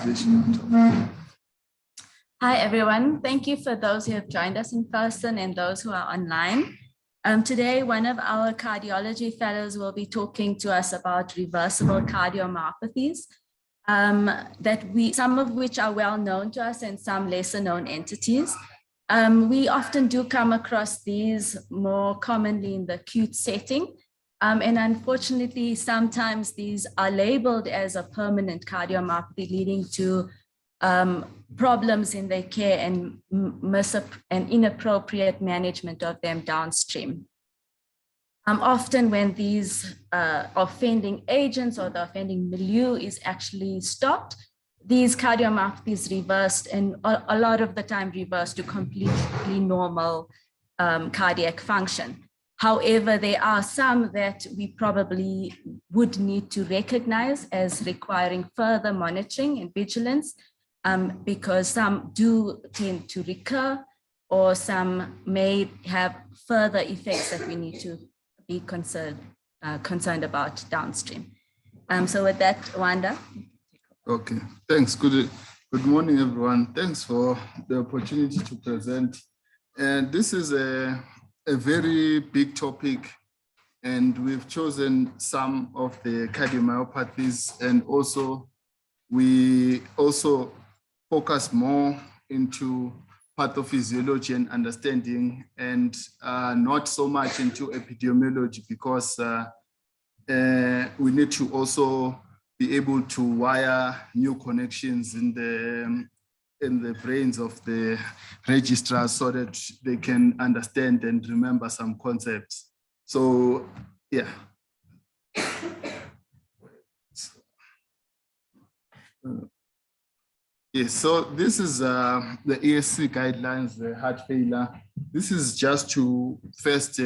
presentation. Hi, everyone. Thank you for those who have joined us in person and those who are online. Today, one of our cardiology fellows will be talking to us about reversible cardiomyopathies, some of which are well known to us and some lesser known entities. We often do come across these more commonly in the acute setting. And unfortunately, sometimes these are labeled as a permanent cardiomyopathy, leading to problems in their care and inappropriate management of them downstream. Often when these offending agents or the offending milieu is actually stopped, these cardiomyopathies reversed, and a lot of the time reversed to completely normal cardiac function. However, there are some that we probably would need to recognize as requiring further monitoring and vigilance, because some do tend to recur, or some may have further effects that we need to be concerned about downstream. So with that, Wanda. Okay, thanks. Good morning, everyone. Thanks for the opportunity to present. And this is a very big topic, and we've chosen some of the cardiomyopathies, and also we also focus more into pathophysiology and understanding, and not so much into epidemiology, because we need to also be able to wire new connections in the brains of the registrars so that they can understand and remember some concepts. So, yeah. Yes, so this is the ESC guidelines, the heart failure. This is just to first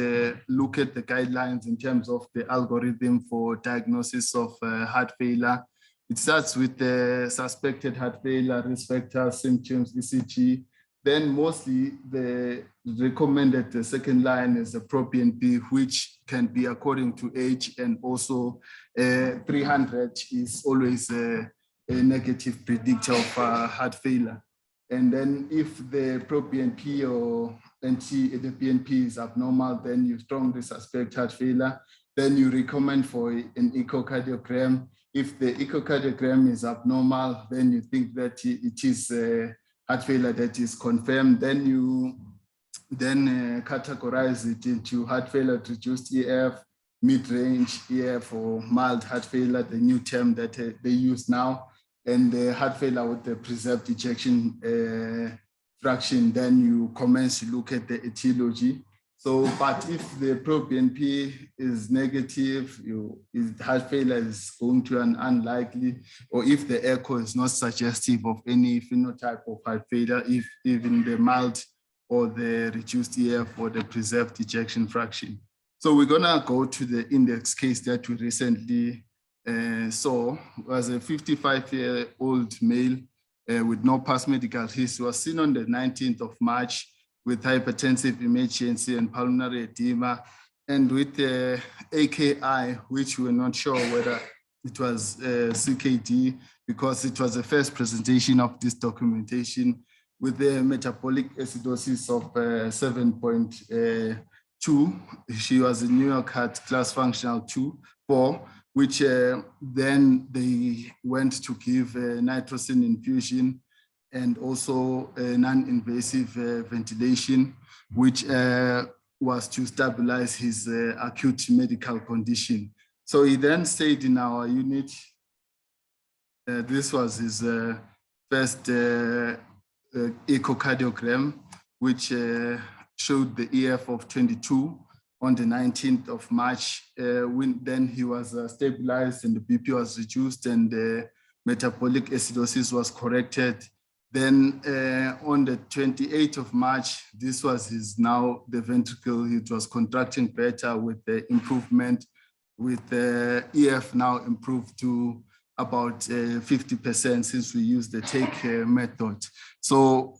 look at the guidelines in terms of the algorithm for diagnosis of heart failure. It starts with the suspected heart failure, risk factors, symptoms, ECG. Then mostly the recommended second line is the ProBNP, which can be according to age, and also 300 is always a negative predictor of heart failure. And then if the ProBNP or the BNP is abnormal, then you strongly suspect heart failure. Then you recommend for an echocardiogram. If the echocardiogram is abnormal, then you think that it is heart failure that is confirmed. Then you categorize it into heart failure to reduced EF, mid-range EF, or mild heart failure, the new term that they use now, and the heart failure with the preserved ejection fraction. Then you commence to look at the etiology. So, but if the ProBNP is negative, heart failure is going to an unlikely, or if the echo is not suggestive of any phenotype of heart failure, if even the mild or the reduced EF or the preserved ejection fraction. So we're gonna go to the index case that we recently saw. It was a 55-year-old male with no past medical history, was seen on the 19th of March with hypertensive emergency and pulmonary edema, and with AKI, which we're not sure whether it was CKD, because it was the first presentation of this documentation, with the metabolic acidosis of 7.2. She was in New York Heart Class Functional 4, which then they went to give nitrosin infusion and also non-invasive ventilation, which was to stabilize his acute medical condition. So he then stayed in our unit. This was his first echocardiogram, which showed the EF of 22 on the 19th of March. Then he was stabilized and the BP was reduced and the metabolic acidosis was corrected. Then on the 28th of March, this was the ventricle. It was contracting better with the improvement, with the EF now improved to about 50% since we used the take method. So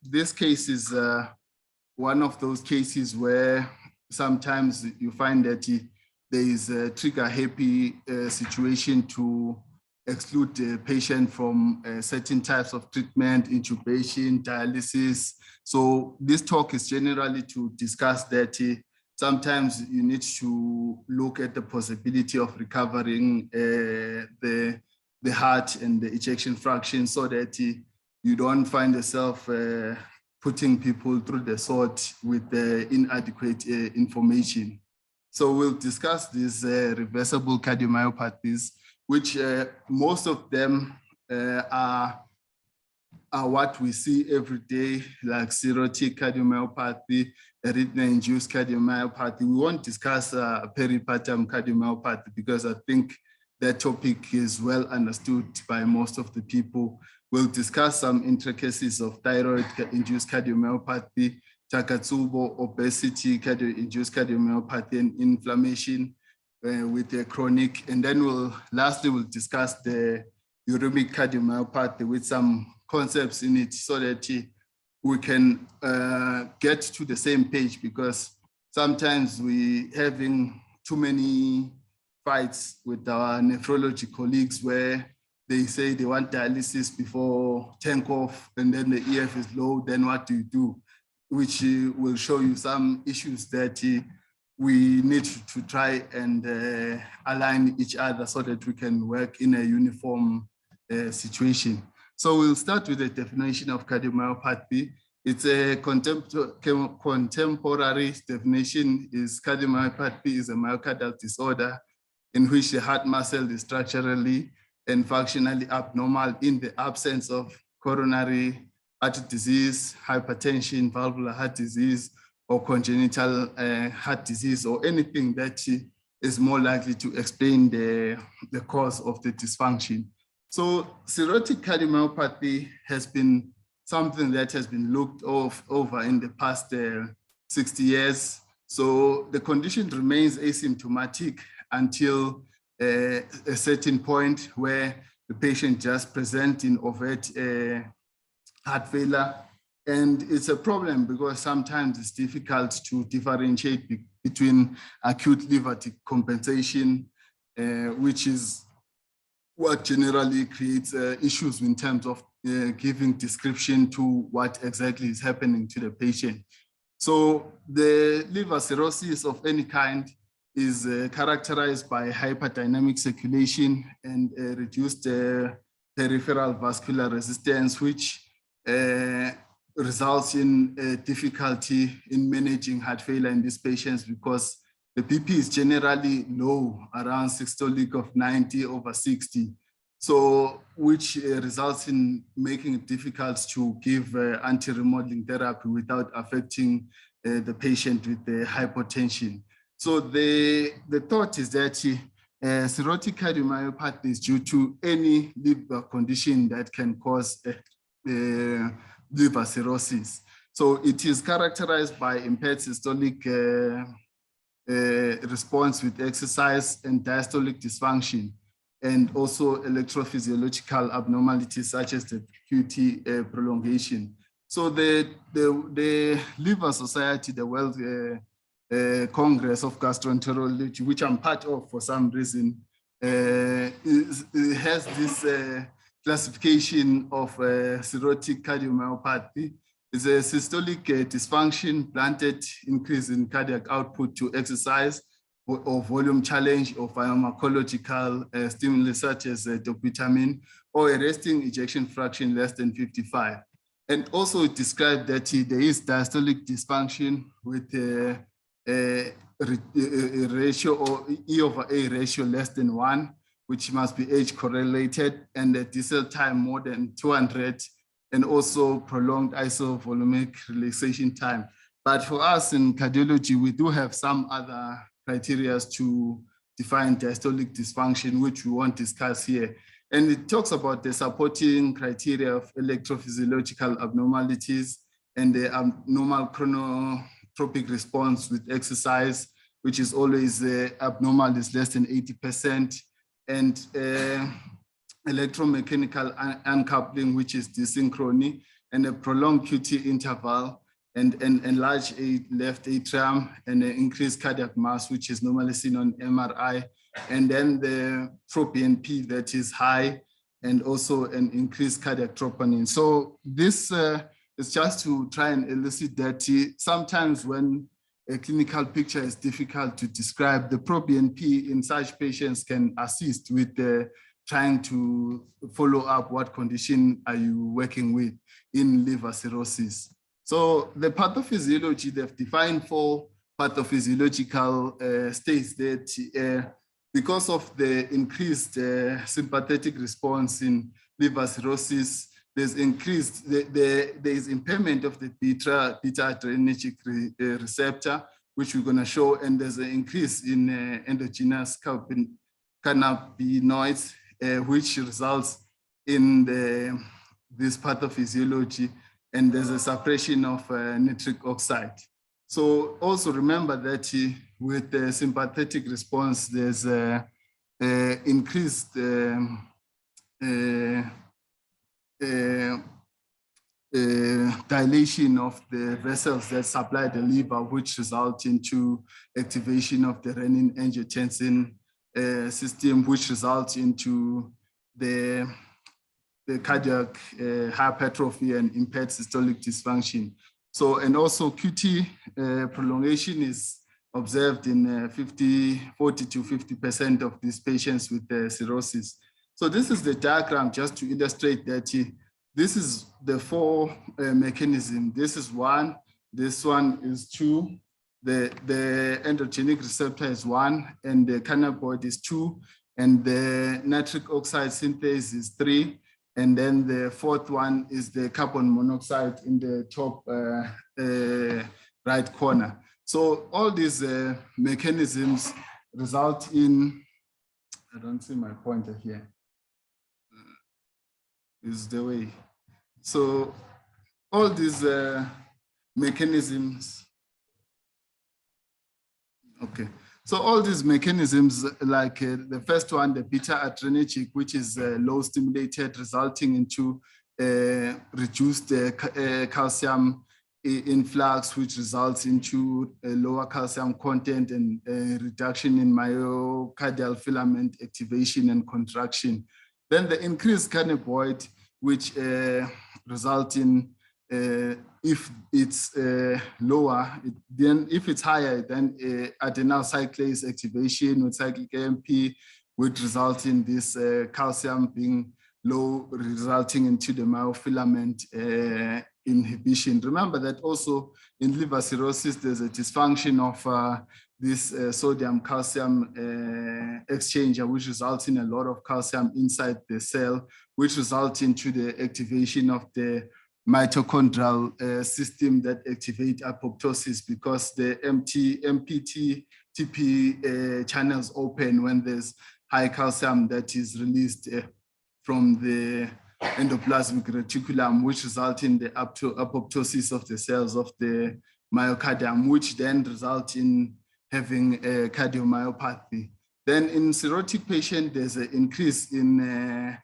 this case is one of those cases where sometimes you find that there is a trigger happy situation to exclude the patient from certain types of treatment, intubation, dialysis. So this talk is generally to discuss that sometimes you need to look at the possibility of recovering the heart and the ejection fraction so that you don't find yourself putting people through the sword with inadequate information. So we'll discuss these reversible cardiomyopathies, which most of them are what we see every day, like cirrhotic cardiomyopathy, arrhythmia-induced cardiomyopathy. We won't discuss peripartum cardiomyopathy because I think that topic is well understood by most of the people. We'll discuss some intricacies of thyroid-induced cardiomyopathy, Takotsubo, obesity, induced cardiomyopathy, and inflammation with the chronic. And then lastly, we'll discuss the uremic cardiomyopathy with some concepts in it so that we can get to the same page, because sometimes we having too many fights with our nephrology colleagues where they say they want dialysis before tank off and then the EF is low, then what do you do? Which will show you some issues that we need to try and align each other so that we can work in a uniform situation. So we'll start with the definition of cardiomyopathy. It's a contemporary definition. Is cardiomyopathy is a myocardial disorder in which the heart muscle is structurally and functionally abnormal in the absence of coronary heart disease, hypertension, valvular heart disease, or congenital heart disease, or anything that is more likely to explain the cause of the dysfunction. So cirrhotic cardiomyopathy has been something that has been looked over in the past 60 years. So the condition remains asymptomatic until a certain point where the patient just presents in overt heart failure. And it's a problem because sometimes it's difficult to differentiate between acute liver decompensation, which is what generally creates issues in terms of giving description to what exactly is happening to the patient. So the liver cirrhosis of any kind is characterized by hyperdynamic circulation and reduced peripheral vascular resistance, which results in difficulty in managing heart failure in these patients because the BP is generally low, around systolic of 90/60. So which results in making it difficult to give anti-remodeling therapy without affecting the patient with the hypotension. So the thought is that cirrhotic cardiomyopathy is due to any liver condition that can cause liver cirrhosis. So it is characterized by impaired systolic response with exercise and diastolic dysfunction, and also electrophysiological abnormalities such as the QT prolongation. So the Liver Society, the World Congress of Gastroenterology, which I'm part of for some reason, has this classification of cirrhotic cardiomyopathy. It's a systolic dysfunction, blunted increase in cardiac output to exercise or volume challenge or pharmacological stimulus such as dopamine, or a resting ejection fraction less than 55. And also it described that there is diastolic dysfunction with a ratio or E/A ratio less than 1, which must be age correlated, and a decel time more than 200, and also prolonged isovolumic relaxation time. But for us in cardiology, we do have some other criteria to define diastolic dysfunction, which we won't discuss here. And it talks about the supporting criteria of electrophysiological abnormalities and the abnormal chronotropic response with exercise, which is always abnormal, is less than 80%, and electromechanical uncoupling, which is dysynchrony, and a prolonged QT interval, and an enlarged left atrium and an increased cardiac mass, which is normally seen on MRI, and then the proBNP that is high, and also an increased cardiac troponin. So this is just to try and elicit that sometimes when a clinical picture is difficult to describe, the proBNP in such patients can assist with trying to follow up what condition are you working with in liver cirrhosis. So the pathophysiology, they've defined 4 pathophysiological states that because of the increased sympathetic response in liver cirrhosis, there's impairment of the beta adrenergic receptor, which we're going to show, and there's an increase in endogenous cannabinoids, which results in this pathophysiology, and there's a suppression of nitric oxide. So also remember that with the sympathetic response, there's increased dilation of the vessels that supply the liver, which result into activation of the renin-angiotensin system, which results into the cardiac hypertrophy and impaired systolic dysfunction. So, and also QT prolongation is observed in 40 to 50% of these patients with cirrhosis. So this is the diagram just to illustrate that this is the 4 mechanisms. This is 1, this one is 2, the androgenic receptor is 1, and the cannabinoid is 2, and the nitric oxide synthase is 3, and then the 4th one is the carbon monoxide in the top right corner. So all these mechanisms result in, I don't see my pointer here, is the way. So all these mechanisms, okay. So all these mechanisms, like the first one, the beta adrenergic, which is low stimulated, resulting into reduced calcium influx, which results into a lower calcium content and reduction in myocardial filament activation and contraction. Then the increased cannabinoid, which result in if it's lower, then if it's higher, then adenyl cyclase activation with cyclic AMP would result in this calcium being low, resulting into the myofilament inhibition. Remember that also in liver cirrhosis, there's a dysfunction of this sodium calcium exchanger, which results in a lot of calcium inside the cell, which results into the activation of the mitochondrial system that activate apoptosis, because the MPT-TP channels open when there's high calcium that is released from the endoplasmic reticulum, which result in the apoptosis of the cells of the myocardium, which then result in having a cardiomyopathy. Then in cirrhotic patient, there's an increase in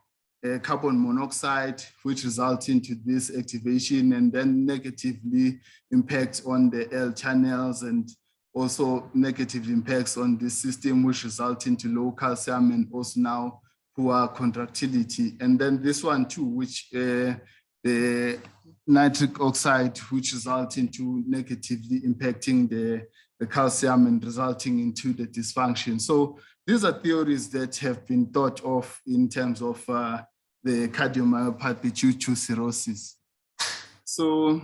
carbon monoxide, which results into this activation and then negatively impacts on the L channels and also negative impacts on this system, which result into low calcium and also now poor contractility. And then this one too, which the nitric oxide, which result into negatively impacting the calcium and resulting into the dysfunction. So these are theories that have been thought of in terms of the cardiomyopathy due to cirrhosis. So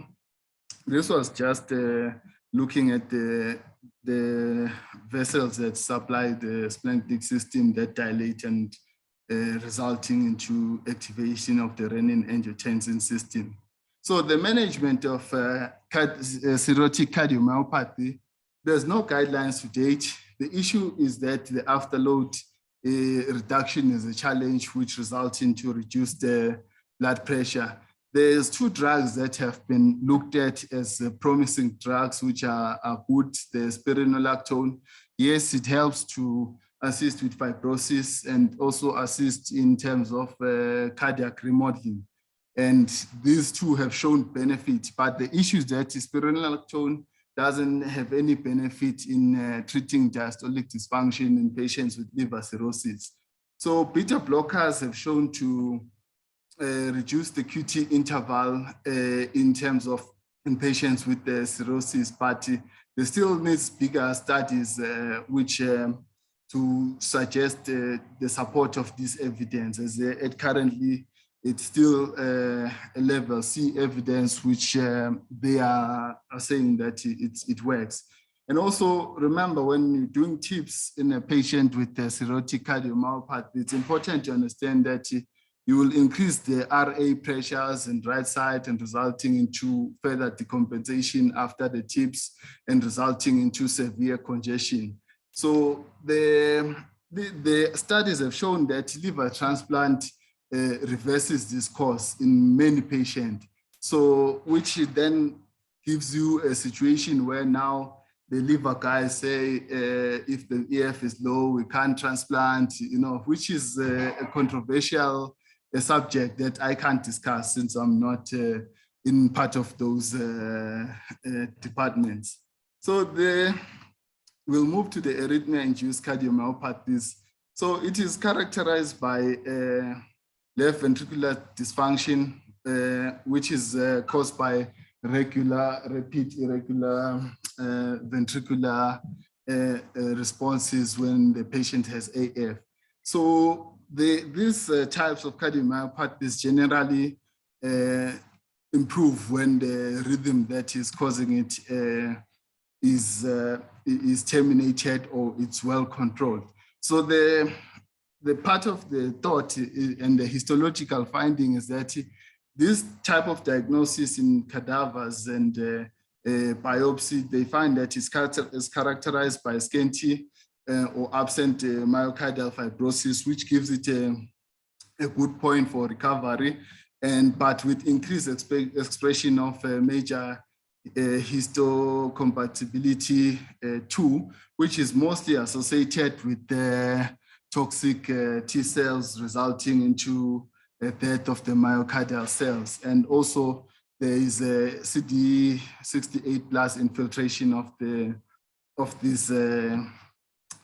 this was just looking at the vessels that supply the splanchnic system that dilate and resulting into activation of the renin-angiotensin system. So the management of cirrhotic cardiomyopathy, there's no guidelines to date. The issue is that the afterload reduction is a challenge, which results into reduced blood pressure. There's 2 drugs that have been looked at as promising drugs, which are good. The spironolactone, yes, it helps to assist with fibrosis and also assist in terms of cardiac remodeling. And these two have shown benefit, but the issue is that spironolactone doesn't have any benefit in treating diastolic dysfunction in patients with liver cirrhosis. So beta blockers have shown to reduce the QT interval in terms of in patients with cirrhosis, but there still needs bigger studies which to suggest the support of this evidence, as currently it's still a level C evidence which they are saying that it works. And also remember, when you're doing TIPS in a patient with cirrhotic cardiomyopathy, it's important to understand that you will increase the RA pressures and right side and resulting into further decompensation after the TIPS and resulting into severe congestion. So the studies have shown that liver transplant reverses this course in many patients. So which then gives you a situation where now the liver guys say, if the EF is low, we can't transplant, which is a controversial subject that I can't discuss since I'm not in part of those departments. So we'll move to the arrhythmia-induced cardiomyopathies. So it is characterized by left ventricular dysfunction, which is caused by repeat irregular ventricular responses when the patient has AF. So these types of cardiomyopathies generally improve when the rhythm that is causing it is terminated or it's well controlled. So the part of the thought and the histological finding is that this type of diagnosis in cadavers and biopsy, they find that it's characterized by scanty or absent myocardial fibrosis, which gives it a good point for recovery, but with increased expression of major histocompatibility 2, which is mostly associated with the toxic T cells resulting into a death of the myocardial cells. And also there is a CD68 plus infiltration of these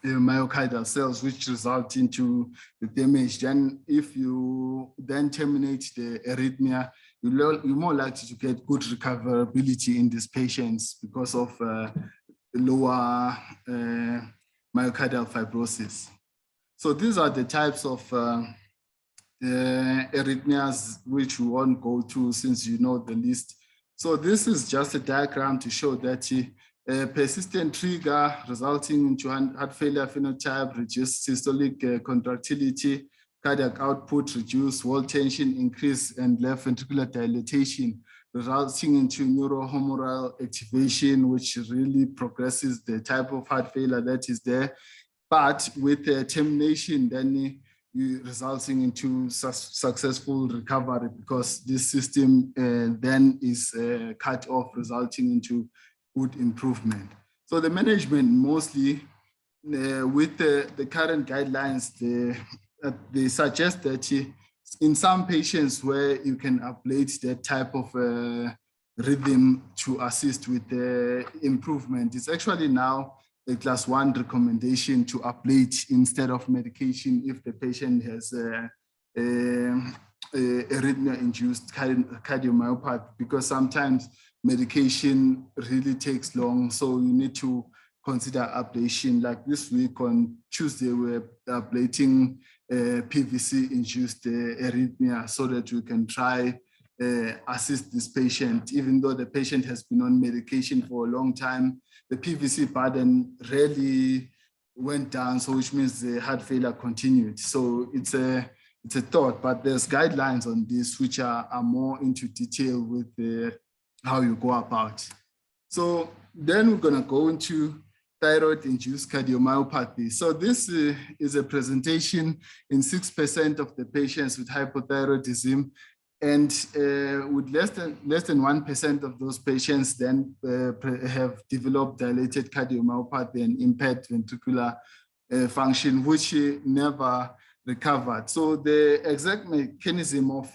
myocardial cells, which result into the damage. Then if you then terminate the arrhythmia, you're more likely to get good recoverability in these patients because of lower myocardial fibrosis. So these are the types of arrhythmias which we won't go to since you know the list. So this is just a diagram to show that a persistent trigger resulting into heart failure phenotype, reduced systolic contractility, cardiac output, reduced wall tension increase, and left ventricular dilatation, resulting into neurohumoral activation, which really progresses the type of heart failure that is there. But with the termination, then resulting into successful recovery because this system then is cut off, resulting into good improvement. So the management mostly with the current guidelines, they suggest that in some patients where you can ablate that type of rhythm to assist with the improvement, it's actually now a class 1 recommendation to ablate instead of medication if the patient has arrhythmia-induced cardiomyopathy, because sometimes medication really takes long, so you need to consider ablation. Like this week on Tuesday, we're ablating PVC-induced arrhythmia so that we can try assist this patient, even though the patient has been on medication for a long time. The PVC burden rarely went down, so which means the heart failure continued. So it's a thought, but there's guidelines on this which are more into detail with how you go about. So then we're gonna go into thyroid-induced cardiomyopathy. So this is a presentation in 6% of the patients with hypothyroidism, and with less than 1% of those patients then have developed dilated cardiomyopathy and impaired ventricular function, which never recovered. So the exact mechanism of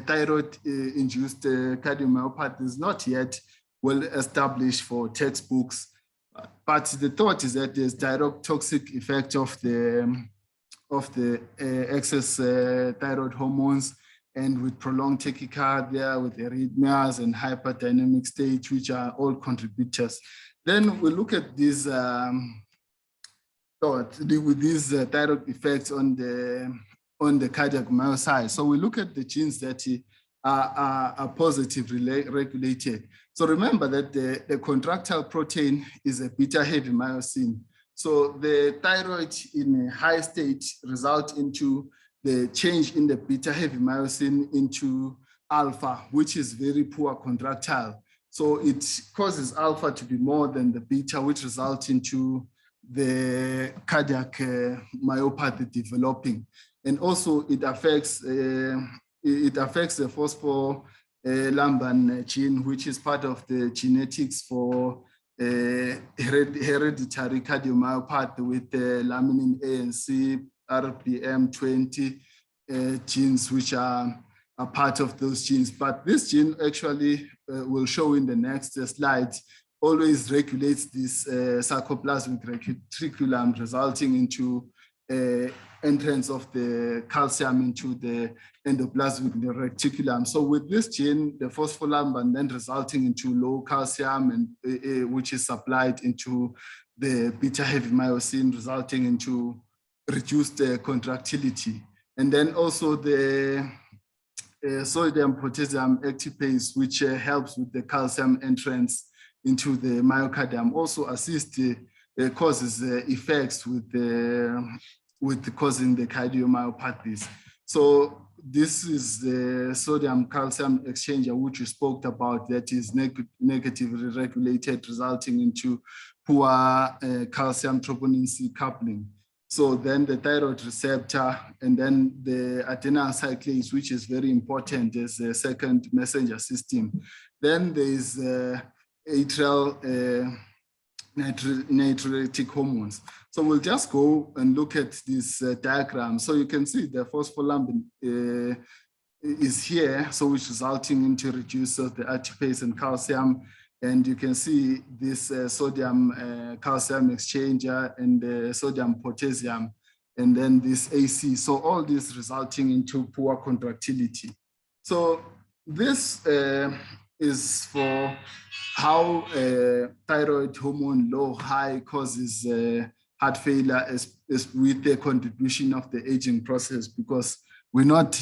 thyroid-induced cardiomyopathy is not yet well established for textbooks, but the thought is that there's direct toxic effect of the excess thyroid hormones, and with prolonged tachycardia, with arrhythmias and hyperdynamic state, which are all contributors. Then we look at these with these thyroid effects on the cardiac myocyte. So we look at the genes that are positively regulated. So remember that the contractile protein is a beta-heavy myosin. So the thyroid in a high state results into the change in the beta-heavy myosin into alpha, which is very poor contractile. So it causes alpha to be more than the beta, which results into the cardiac myopathy developing. And also it affects the phospholamban gene, which is part of the genetics for hereditary cardiomyopathy with the laminin A and C, RPM20 genes, which are part of those genes. But this gene actually will show in the next slide, always regulates this sarcoplasmic reticulum, resulting into entrance of the calcium into the endoplasmic reticulum. So with this gene, the phospholamban then resulting into low calcium, and which is supplied into the beta-heavy myosin, resulting into reduced contractility. And then also the sodium potassium activase, which helps with the calcium entrance into the myocardium, also assists causes effects with causing the cardiomyopathies. So this is the sodium calcium exchanger, which we spoke about, that is negatively regulated, resulting into poor calcium troponin C coupling. So then the thyroid receptor, and then the adenyl cyclase, which is very important as a second messenger system. Then there is atrial natriuretic hormones. So we'll just go and look at this diagram. So you can see the phospholamban is here, so which resulting into reduce of the ATPase and calcium. And you can see this sodium calcium exchanger and the sodium potassium, and then this AC. So all this resulting into poor contractility. So this is for how thyroid hormone low, high causes heart failure is with the contribution of the aging process, because we're not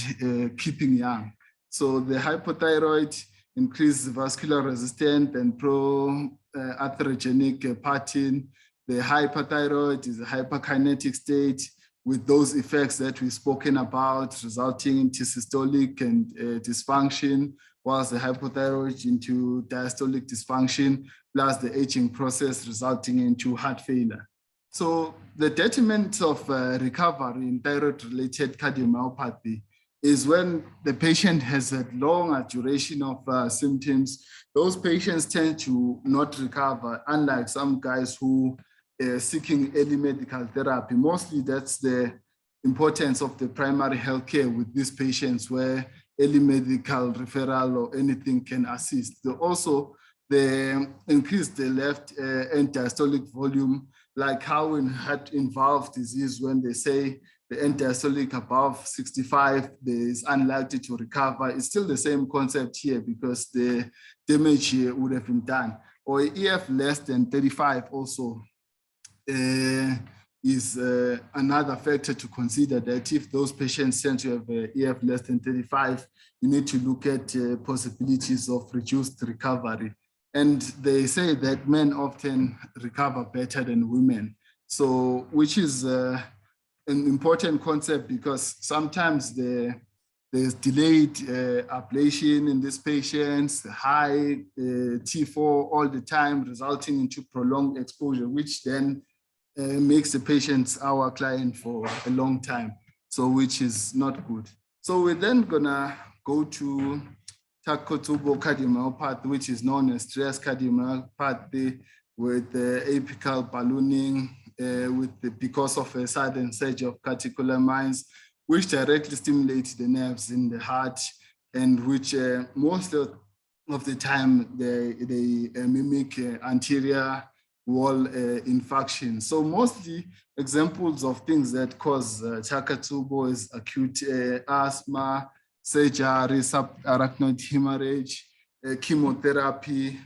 keeping young. So the hypothyroid increase vascular resistance and pro-atherogenic pattern. The hyperthyroid is a hyperkinetic state with those effects that we've spoken about, resulting into systolic and dysfunction, whilst the hypothyroid into diastolic dysfunction, plus the aging process resulting into heart failure. So the determinants of recovery in thyroid-related cardiomyopathy is when the patient has a longer duration of symptoms. Those patients tend to not recover, unlike some guys who are seeking early medical therapy. Mostly that's the importance of the primary healthcare with these patients, where early medical referral or anything can assist. Also, they increase the left end diastolic volume, like how in heart-involved disease, when they say the end diastolic above 65 is unlikely to recover. It's still the same concept here, because the damage here would have been done. Or EF less than 35 also is another factor to consider, that if those patients tend to have EF less than 35, you need to look at possibilities of reduced recovery. And they say that men often recover better than women. So, which is an important concept, because sometimes there's delayed ablation in these patients, high T4 all the time, resulting into prolonged exposure, which then makes the patients our client for a long time, so which is not good. So we're then gonna go to Takotsubo cardiomyopathy, which is known as stress cardiomyopathy, with apical ballooning because of a sudden surge of catecholamines, which directly stimulates the nerves in the heart, and which most of the time they mimic anterior wall infarction. So mostly examples of things that cause Takotsubo is acute asthma, surgery, subarachnoid hemorrhage, chemotherapy,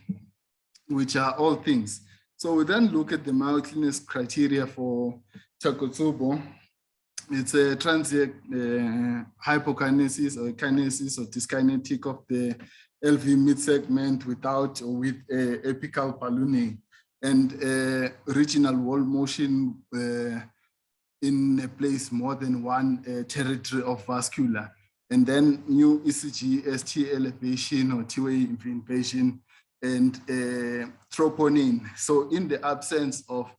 which are all things. So we then look at the Mayo Clinic's criteria for Takotsubo. It's a transient hypokinesis or kinesis or dyskinetic of the LV mid-segment without or with apical ballooning, and regional wall motion in a place more than one territory of vascular. And then new ECG, ST elevation or T-wave invasion, and troponin. So in the absence of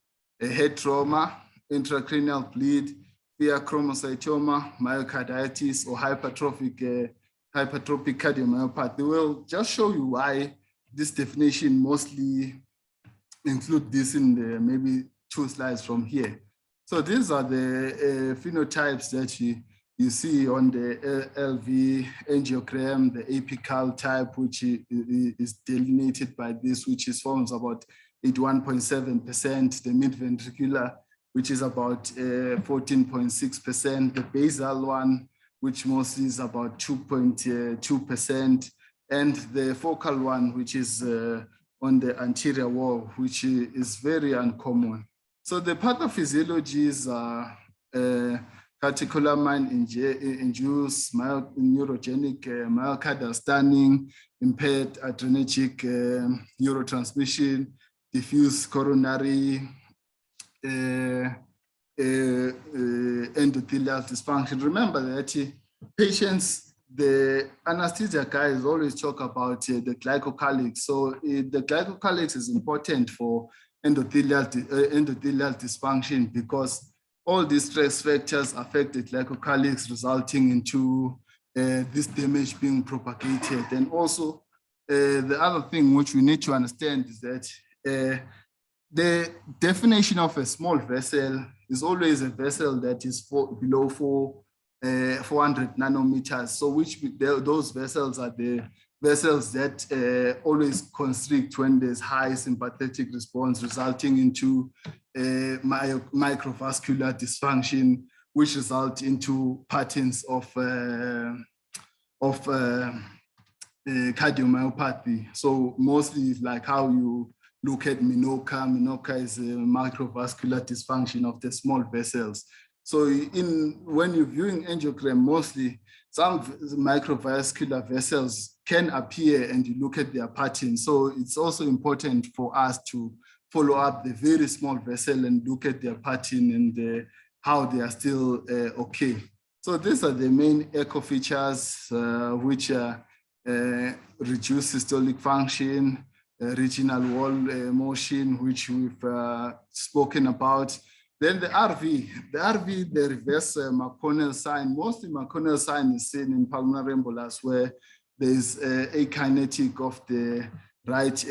a head trauma, intracranial bleed, pheochromocytoma, myocarditis, or hypertrophic cardiomyopathy, we'll just show you why this definition mostly include this in the maybe 2 slides from here. So these are the phenotypes that you see on the LV angiogram, the apical type, which is delineated by this, which is forms about 81.7%, the mid-ventricular, which is about 14.6%, the basal one, which mostly is about 2.2%, and the focal one, which is on the anterior wall, which is very uncommon. So the pathophysiologies are catecholamine-induced neurogenic myocardial staining, impaired adrenergic neurotransmission, diffuse coronary endothelial dysfunction. Remember that patients, the anesthesia guys always talk about the glycocalyx. So the glycocalyx is important for endothelial dysfunction because all these stress factors affect the glycocalyx, resulting into this damage being propagated. And also the other thing which we need to understand is that the definition of a small vessel is always a vessel that is below 400 nanometers. So those vessels are the vessels that always constrict when there's high sympathetic response, resulting into microvascular dysfunction, which result into patterns of cardiomyopathy. So mostly like how you look at Minoka. Minoka is a microvascular dysfunction of the small vessels. So when you're viewing angiogram, mostly some microvascular vessels can appear and you look at their pattern. So it's also important for us to follow up the very small vessel and look at their pattern and how they are still okay. So these are the main echo features, which are reduced systolic function, regional wall motion, which we've spoken about. Then the RV, the reverse McConnell sign. Mostly McConnell sign is seen in pulmonary embolus where there is a kinetic of the right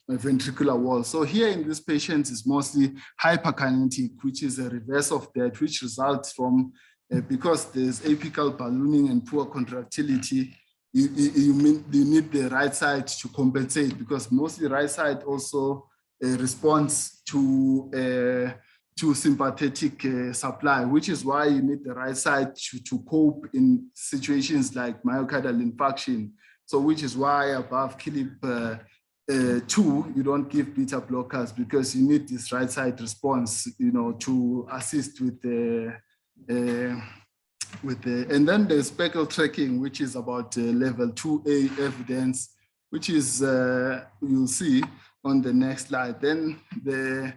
ventricular wall. So here in this patient is mostly hyperkinetic, which is a reverse of that, which results from, because there's apical ballooning and poor contractility, you need the right side to compensate, because mostly right side also responds to sympathetic supply, which is why you need the right side to cope in situations like myocardial infarction. So which is why above KILIP 2, you don't give beta blockers, because you need this right side response, to assist with the and then the speckle tracking, which is about level 2A evidence, which is you'll see on the next slide. Then the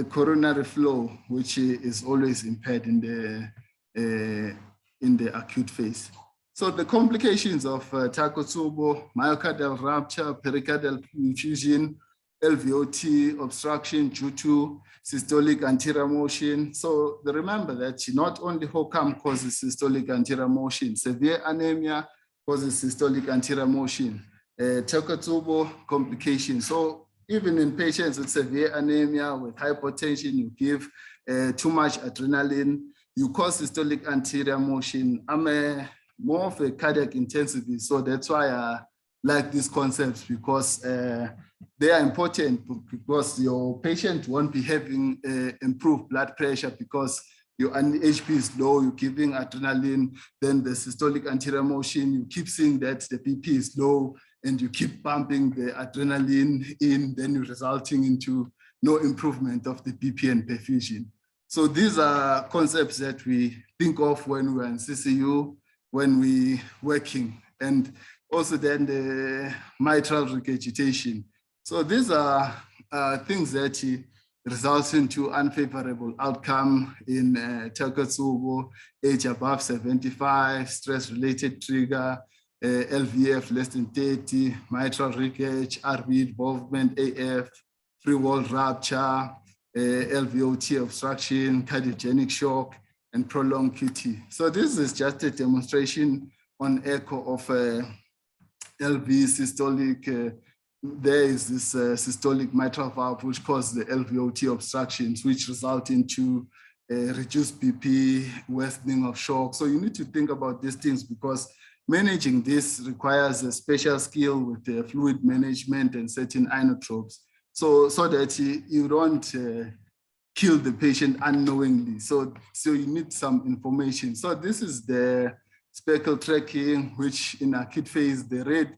coronary flow, which is always impaired in the acute phase. So the complications of Takotsubo, myocardial rupture, pericardial effusion, LVOT obstruction due to systolic anterior motion. So remember that not only HOCAM causes systolic anterior motion, severe anemia causes systolic anterior motion, Takotsubo complications. So even in patients with severe anemia, with hypotension, you give too much adrenaline, you cause systolic anterior motion. I'm a more of a cardiac intensity. So that's why I like these concepts, because they are important, because your patient won't be having improved blood pressure because your HP is low, you're giving adrenaline, then the systolic anterior motion, you keep seeing that the BP is low, and you keep pumping the adrenaline in, then you're resulting into no improvement of the BP and perfusion. So these are concepts that we think of when we're in CCU, when we're working, and also then the mitral regurgitation. So these are things that results into unfavorable outcome in Takotsubo, age above 75, stress-related trigger, LVF less than 30, mitral regurg, RV involvement, AF, free wall rupture, LVOT obstruction, cardiogenic shock, and prolonged QT. So this is just a demonstration on echo of LV systolic. There is this systolic mitral valve which causes the LVOT obstructions, which result into reduced BP, worsening of shock. So you need to think about these things, because managing this requires a special skill with the fluid management and certain inotropes. So that you don't kill the patient unknowingly. So you need some information. So this is the speckle tracking, which in acute phase, the red,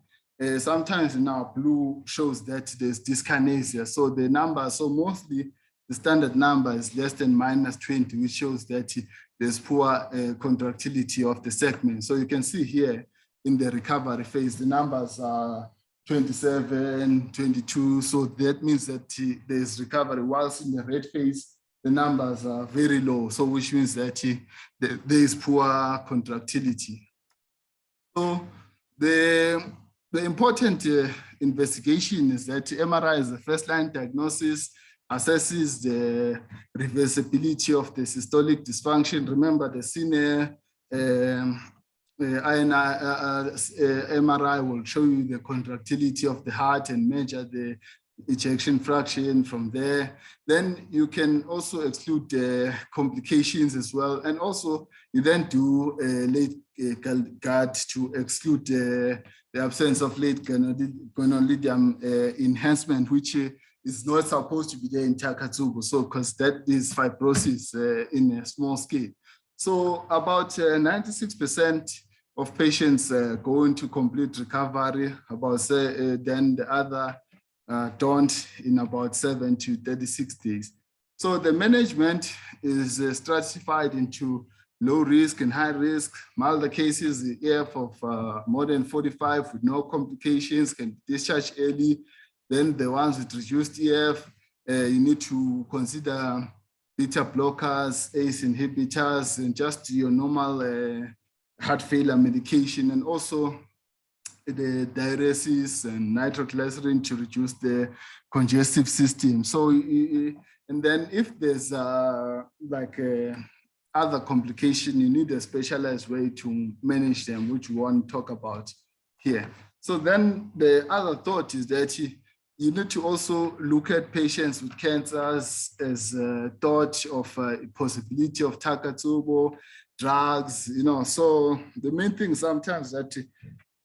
sometimes in our blue shows that there's dyskinesia. So the number, so mostly the standard number is less than -20, which shows that there's poor contractility of the segment. So you can see here in the recovery phase, the numbers are 27, 22. So that means that there's recovery, whilst in the red phase, the numbers are very low. So which means that there is poor contractility. So the important investigation is that MRI is the first line diagnosis, assesses the reversibility of the systolic dysfunction. Remember, the CMJAH MRI will show you the contractility of the heart and measure the ejection fraction from there. Then you can also exclude the complications as well. And also you then do a late GAD to exclude the absence of late gadolinium enhancement, which is not supposed to be there in Takotsubo. So because that is fibrosis in a small scale. So about 96% of patients go into complete recovery, about then the other don't in about 7 to 36 days. So the management is stratified into low risk and high risk. Milder cases, the EF of more than 45 with no complications can discharge early. Then the ones with reduced EF, you need to consider beta blockers, ACE inhibitors, and just your normal heart failure medication, and also the diuresis and nitroglycerin to reduce the congestive system. So, and then if there's other complication, you need a specialized way to manage them, which we want to talk about here. So then the other thought is that you need to also look at patients with cancers as a thought of a possibility of Takotsubo, drugs, So the main thing sometimes that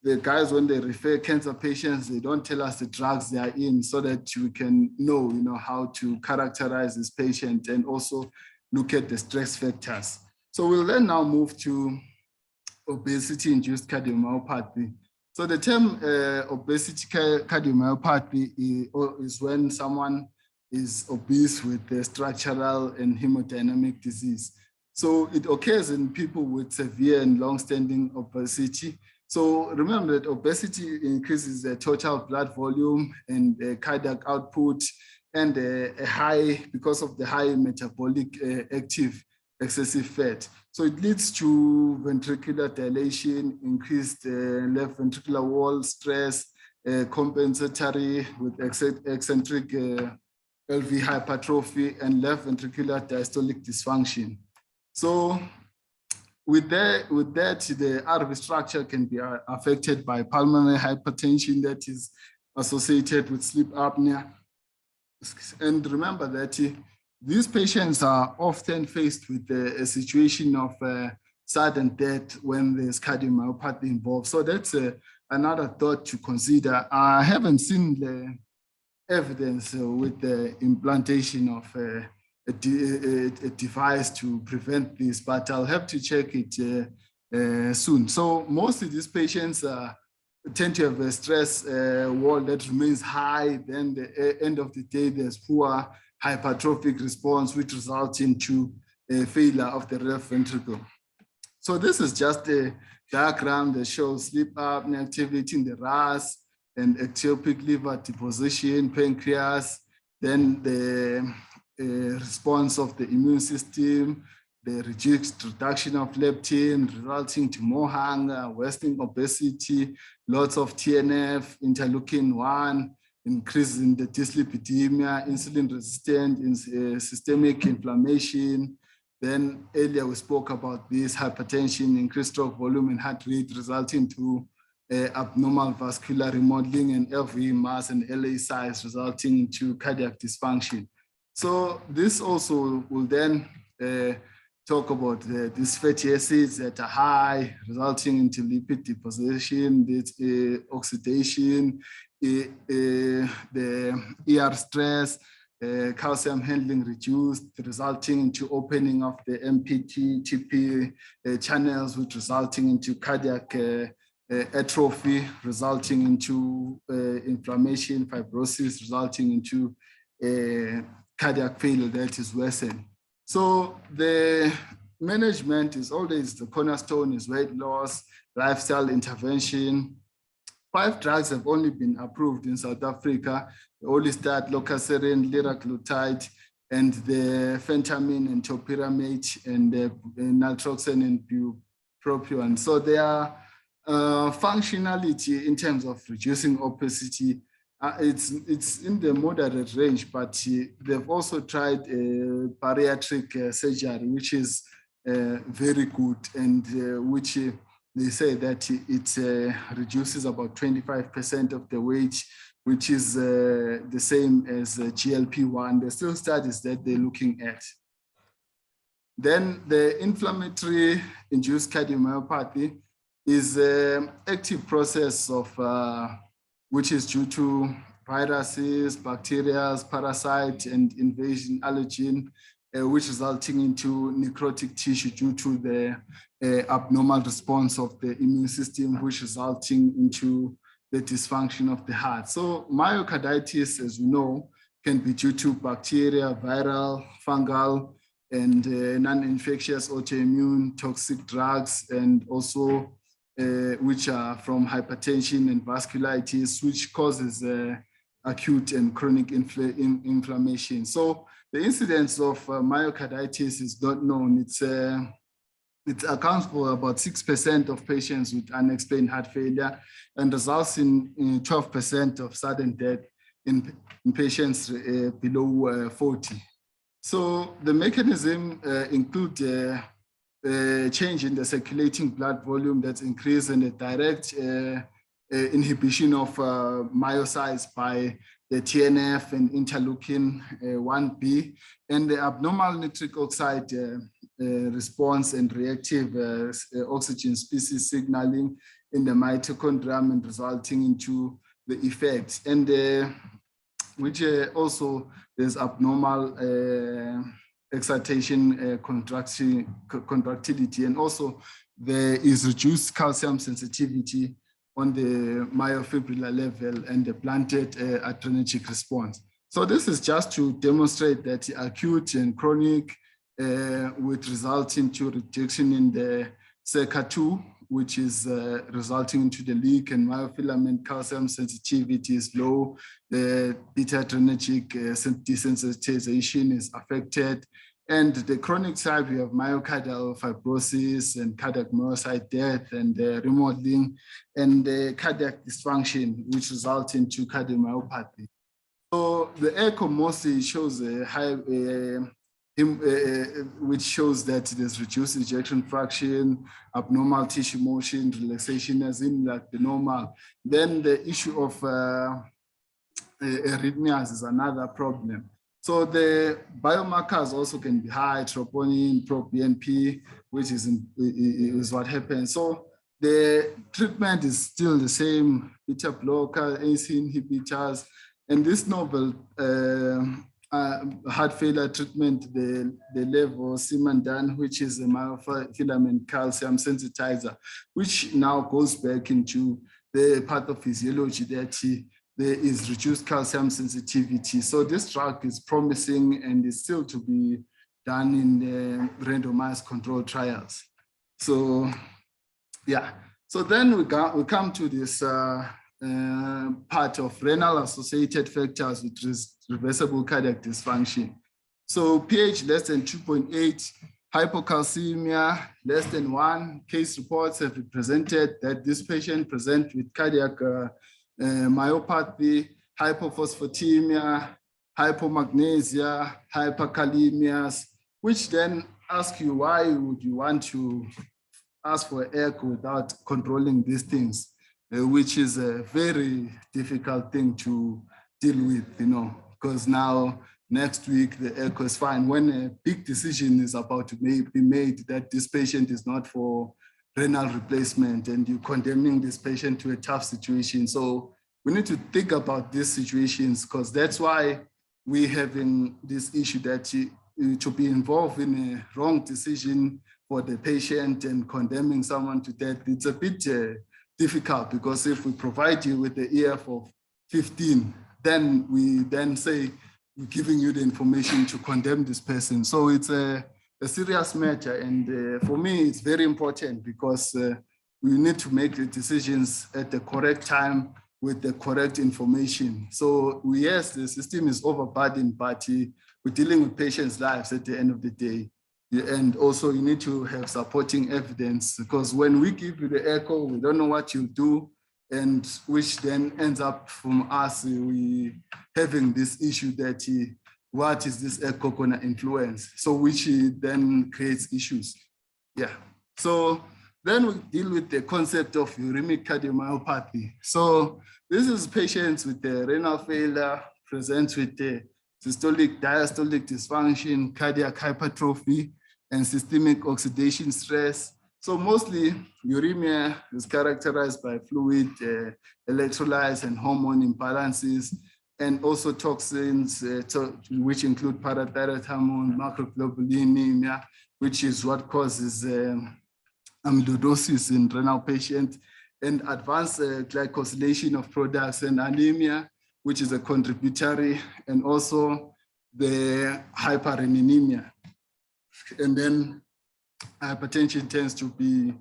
the guys, when they refer cancer patients, they don't tell us the drugs they are in, so that we can know, how to characterize this patient and also look at the stress factors. So we'll then now move to obesity-induced cardiomyopathy. So the term obesity cardiomyopathy is when someone is obese with structural and hemodynamic disease. So it occurs in people with severe and long-standing obesity. So remember that obesity increases the total blood volume and cardiac output, and because of the high metabolic active excessive fat. So it leads to ventricular dilation, increased left ventricular wall stress, compensatory with eccentric LV hypertrophy, and left ventricular diastolic dysfunction. So with that, the RV structure can be affected by pulmonary hypertension that is associated with sleep apnea. And remember that these patients are often faced with a situation of sudden death when there's cardiomyopathy involved. So that's another thought to consider. I haven't seen the evidence with the implantation of a device to prevent this, but I'll have to check it soon. So most of these patients tend to have a stress wall that remains high. Then the end of the day, there's poor hypertrophic response, which results into a failure of the left ventricle. So this is just a diagram that shows sleep apnea activity in the RAS and ectopic liver deposition, pancreas, then the response of the immune system, the reduction of leptin, resulting to more hunger, worsening obesity, lots of TNF, interleukin-1, increase in the dyslipidemia, insulin resistant, systemic inflammation. Then earlier we spoke about this hypertension, increased stroke volume and heart rate, resulting to abnormal vascular remodeling and LV mass and LA size, resulting into cardiac dysfunction. So this also will then talk about these fatty acids that are high, resulting into lipid deposition, this, oxidation, the ER stress, calcium handling reduced, resulting into opening of the MPT, TP channels, which resulting into cardiac atrophy, resulting into inflammation, fibrosis, resulting into cardiac failure that is worsened. So the management is always the cornerstone is weight loss, lifestyle intervention. 5 drugs have only been approved in South Africa: the Orlistat, Lorcaserin, liraglutide, and the phentermine and topiramate, and the naltrexone and bupropion. So their functionality in terms of reducing obesity, it's in the moderate range, but they've also tried bariatric surgery, which is very good, and which they say that it reduces about 25% of the weight, which is the same as GLP-1. There's still studies that they're looking at. Then the inflammatory induced cardiomyopathy is an active process of which is due to viruses, bacteria, parasites, and invasion allergen, which resulting into necrotic tissue due to the abnormal response of the immune system, which resulting into the dysfunction of the heart. So myocarditis, as we know, can be due to bacteria, viral, fungal, and non-infectious autoimmune toxic drugs, and also which are from hypertension and vasculitis, which causes acute and chronic inflammation. So the incidence of myocarditis is not known. It accounts for about 6% of patients with unexplained heart failure and results in 12% of sudden death in patients below 40. So the mechanism include change in the circulating blood volume that's increased, and a direct inhibition of myocytes by the TNF and interleukin 1B, and the abnormal nitric oxide response and reactive oxygen species signaling in the mitochondria, and resulting into the effects. And which also there's abnormal excitation, contractility, and also there is reduced calcium sensitivity on the myofibrillar level and the blunted adrenergic response. So this is just to demonstrate that acute and chronic would result into reduction in the CMJAH2, which is resulting into the leak, and myofilament calcium sensitivity is low. The beta adrenergic desensitization is affected. And the chronic side, we have myocardial fibrosis and cardiac myocyte death and remodeling and the cardiac dysfunction, which results into cardiomyopathy. So the echo mostly shows a high, which shows that there's reduced ejection fraction, abnormal tissue motion, relaxation as in like the normal. Then the issue of arrhythmias is another problem. So the biomarkers also can be high, troponin, pro-BNP, which is what happens. So the treatment is still the same, beta blocker, AC inhibitors, and this novel heart failure treatment, the levosimendan, which is a myofilament calcium sensitizer, which now goes back into the pathophysiology that there is reduced calcium sensitivity. So this drug is promising and is still to be done in the randomized controlled trials. So yeah, so then we come to this part of renal associated factors with reversible cardiac dysfunction. So pH less than 2.8, hypocalcemia less than 1. Case reports have represented that this patient presents with cardiac myopathy, hypophosphatemia, hypomagnesia, hyperkalemias, which then ask you why would you want to ask for echo without controlling these things, which is a very difficult thing to deal with, because now next week the echo is fine. When a big decision is about to be made that this patient is not for renal replacement and you're condemning this patient to a tough situation. So we need to think about these situations, because that's why we're having this issue that to be involved in a wrong decision for the patient and condemning someone to death, it's a bit difficult, because if we provide you with the EF of 15, then we then say we're giving you the information to condemn this person. So it's a serious matter, and for me it's very important, because we need to make the decisions at the correct time with the correct information. So yes, the system is overburdened, but we're dealing with patients' lives at the end of the day. And also you need to have supporting evidence, because when we give you the echo, we don't know what you do, and which then ends up from us we having this issue that what is this echo gonna influence? So which then creates issues. Yeah. So then we deal with the concept of uremic cardiomyopathy. So this is patients with the renal failure, present with the systolic, diastolic dysfunction, cardiac hypertrophy, and systemic oxidation stress. So mostly uremia is characterized by fluid, electrolytes, and hormone imbalances, and also toxins, which include parathyroid hormone, macroglobulinemia, which is what causes amyloidosis in renal patients, and advanced glycosylation of products, and anemia, which is a contributory, and also the hyperrenemia. And then hypertension tends to be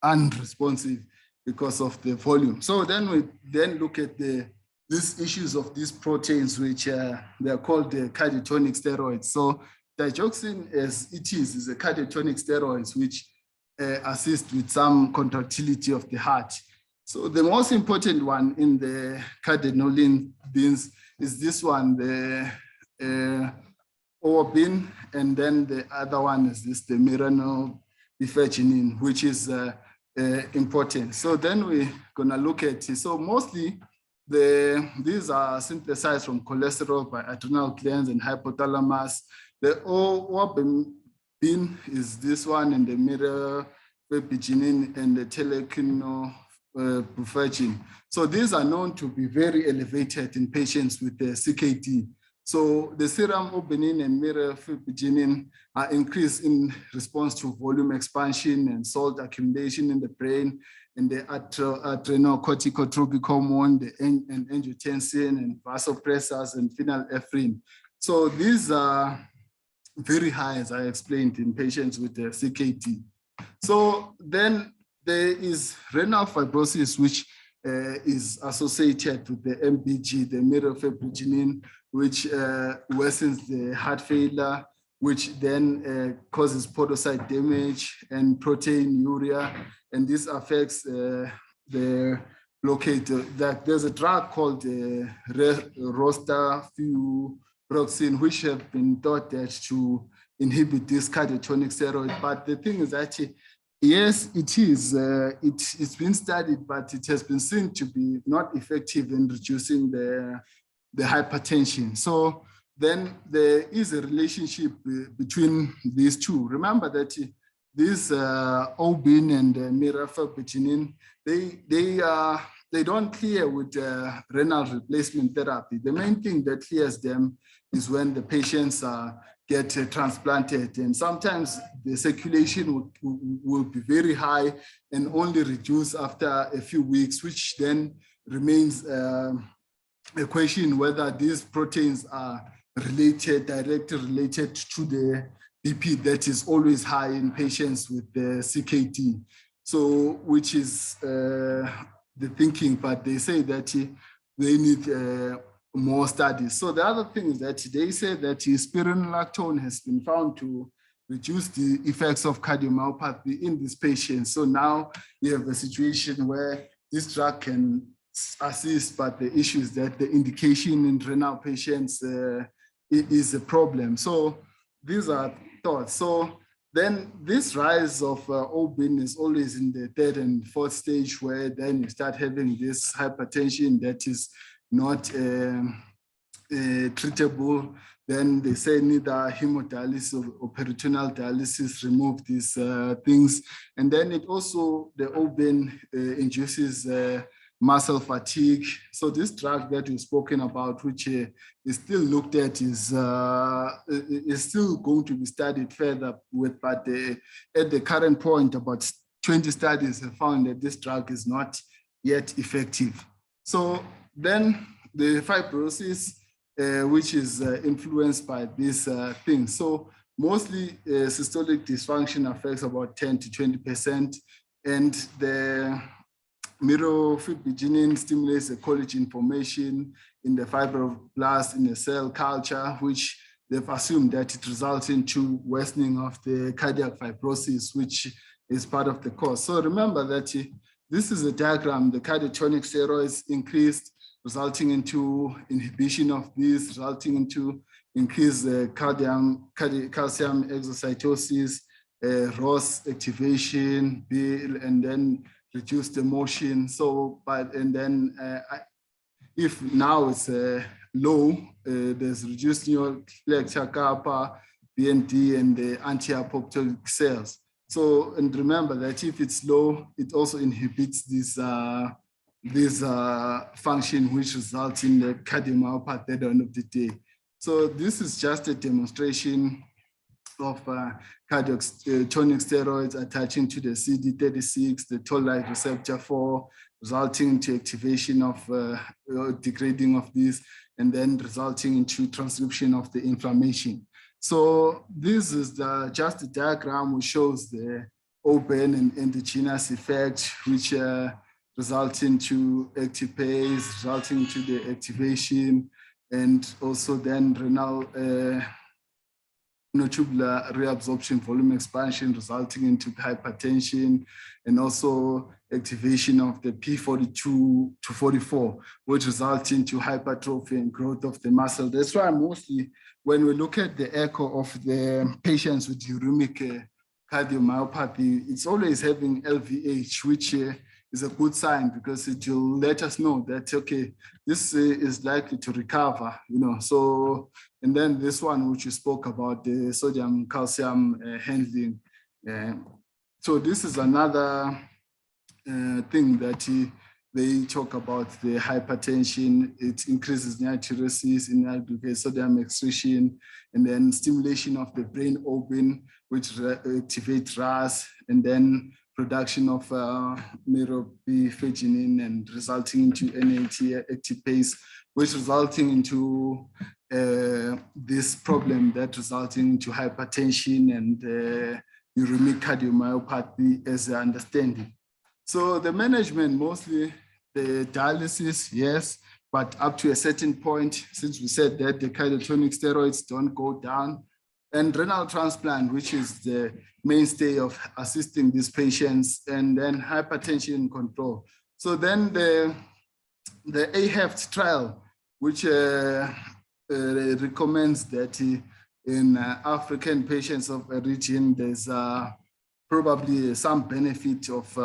unresponsive because of the volume. So then we then look at these issues of these proteins, which they are called the cardiotonic steroids. So digoxin, as it is a cardiotonic steroid, which assist with some contractility of the heart. So the most important one in the cardinolin beans is this one, the Orbin, and then the other one is this, the miranobifaginin, which is important. So then we're gonna look at it. So mostly these are synthesized from cholesterol by adrenal glands and hypothalamus. The Orbin is this one, and the miranobifaginin and the telekinobifagin. So these are known to be very elevated in patients with the CKD. So the serum albumin and miranobifaginin are increased in response to volume expansion and salt accumulation in the brain, and the adrenocorticotropic hormone, and angiotensin, and vasopressors, and phenylephrine. So these are very high, as I explained, in patients with the CKD. So then there is renal fibrosis, which is associated with the MBG, the miranobifaginin, which worsens the heart failure, which then causes podocyte damage and proteinuria, and this affects the blockade. There's a drug called rostafuroxine, which have been thought that to inhibit this cardiotonic steroid. But the thing is that yes, it is. It's been studied, but it has been seen to be not effective in reducing the the hypertension. So then there is a relationship between these two. Remember that this obin and mirafapigenin, they don't clear with renal replacement therapy. The main thing that clears them is when the patients get transplanted, and sometimes the circulation will be very high and only reduce after a few weeks, which then remains a question whether these proteins are directly related to the BP that is always high in patients with the CKD. So, which is the thinking, but they say that they need more studies. So the other thing is that they say that spironolactone has been found to reduce the effects of cardiomyopathy in these patients. So now we have a situation where this drug can assist, but the issue is that the indication in renal patients is a problem. So these are thoughts. So then this rise of obin is always in the third and fourth stage, where then you start having this hypertension that is not treatable. Then they say neither hemodialysis or peritoneal dialysis remove these things. And then it also, the obin induces muscle fatigue. So this drug that we've spoken about, which is still looked at, is still going to be studied further with, but at the current point, about 20 studies have found that this drug is not yet effective. So then the fibrosis, which is influenced by these things. So mostly systolic dysfunction affects about 10 to 20%, and the mirafibrinogen stimulates the collagen formation in the fibroblast in the cell culture, which they've assumed that it results into worsening of the cardiac fibrosis, which is part of the cause. So remember that this is a diagram. The cardiotonic steroids increased, resulting into inhibition of this, resulting into increased calcium exocytosis, ROS activation, and then reduce the motion. So, and then if now it's low, there's reduced nuclear kappa, BND, and the anti-apoptotic cells. So, and remember that if it's low, it also inhibits this function, which results in the cardiomyopathy at the end of the day. So this is just a demonstration of cardiotonic steroids attaching to the CD36, the toll-like receptor 4, resulting into activation of degrading of this, and then resulting into transcription of the inflammation. So this is just a diagram which shows the open and endogenous effect, which results into active pace, resulting into the activation, and also then renal tubular reabsorption volume expansion, resulting into hypertension, and also activation of the P42 to 44, which results into hypertrophy and growth of the muscle. That's why mostly when we look at the echo of the patients with uremic cardiomyopathy, it's always having LVH, which is a good sign, because it will let us know that, okay, this is likely to recover, you know. So, and then this one, which you spoke about, the sodium calcium handling. So this is another thing that they talk about, the hypertension. It increases natriuresis, inadequate sodium excretion, and then stimulation of the brain open, which activates RAS, and then production of mirafibrinogen, and resulting into NAT active pace, which resulting into this problem that resulting into hypertension and uremic cardiomyopathy, as I understand it. So the management, mostly the dialysis, yes, but up to a certain point, since we said that the cardiotonic steroids don't go down, and renal transplant, which is the mainstay of assisting these patients, and then hypertension control. So then the AHEFT trial, which recommends that in African patients of origin, there's probably some benefit of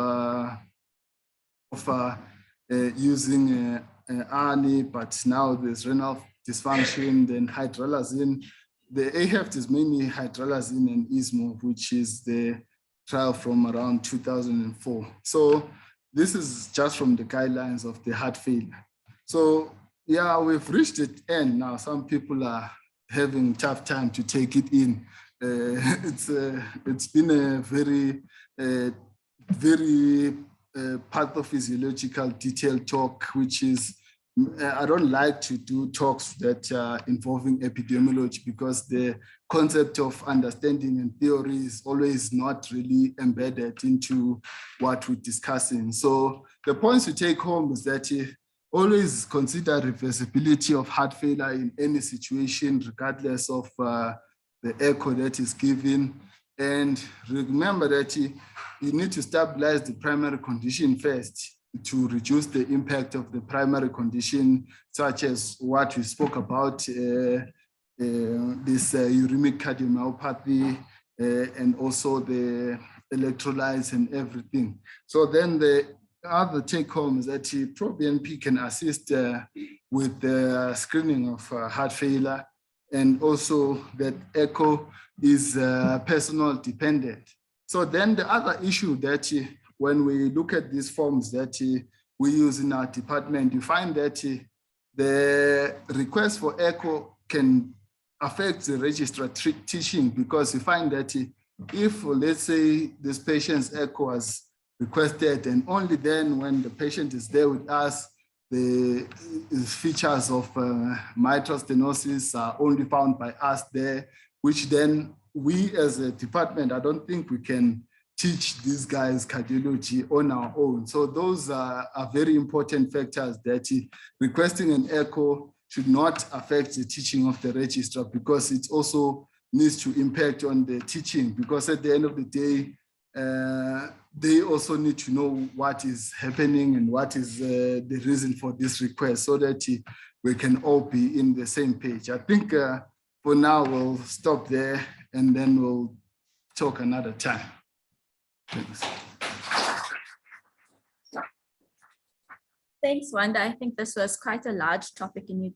using ARNI, but now there's renal dysfunction, then hydralazine. The AHEFT is mainly hydralazine and ISMO, which is the trial from around 2004. So this is just from the guidelines of the heart failure. So yeah, we've reached the end now. Some people are having a tough time to take it in. It's been a very pathophysiological detailed talk, which is, I don't like to do talks that are involving epidemiology because the concept of understanding and theory is always not really embedded into what we're discussing. So the points to take home is that always consider reversibility of heart failure in any situation, regardless of the echo that is given. And remember that you need to stabilize the primary condition first to reduce the impact of the primary condition, such as what we spoke about, this uremic cardiomyopathy, and also the electrolytes and everything. So then the other take home is that ProBNP can assist with the screening of heart failure, and also that echo is personal dependent. So then the other issue that when we look at these forms that we use in our department, you find that the request for echo can affect the registrar teaching, because you find that if, let's say, this patient's echo was requested, and only then when the patient is there with us, the features of mitral stenosis are only found by us there, which then we as a department, I don't think we can teach these guys cardiology on our own. So those are very important factors that requesting an echo should not affect the teaching of the registrar, because it also needs to impact on the teaching, because at the end of the day, they also need to know what is happening and what is the reason for this request, so that we can all be in the same page. I think for now, we'll stop there and then we'll talk another time. Thanks. Thanks, Wanda. I think this was quite a large topic and you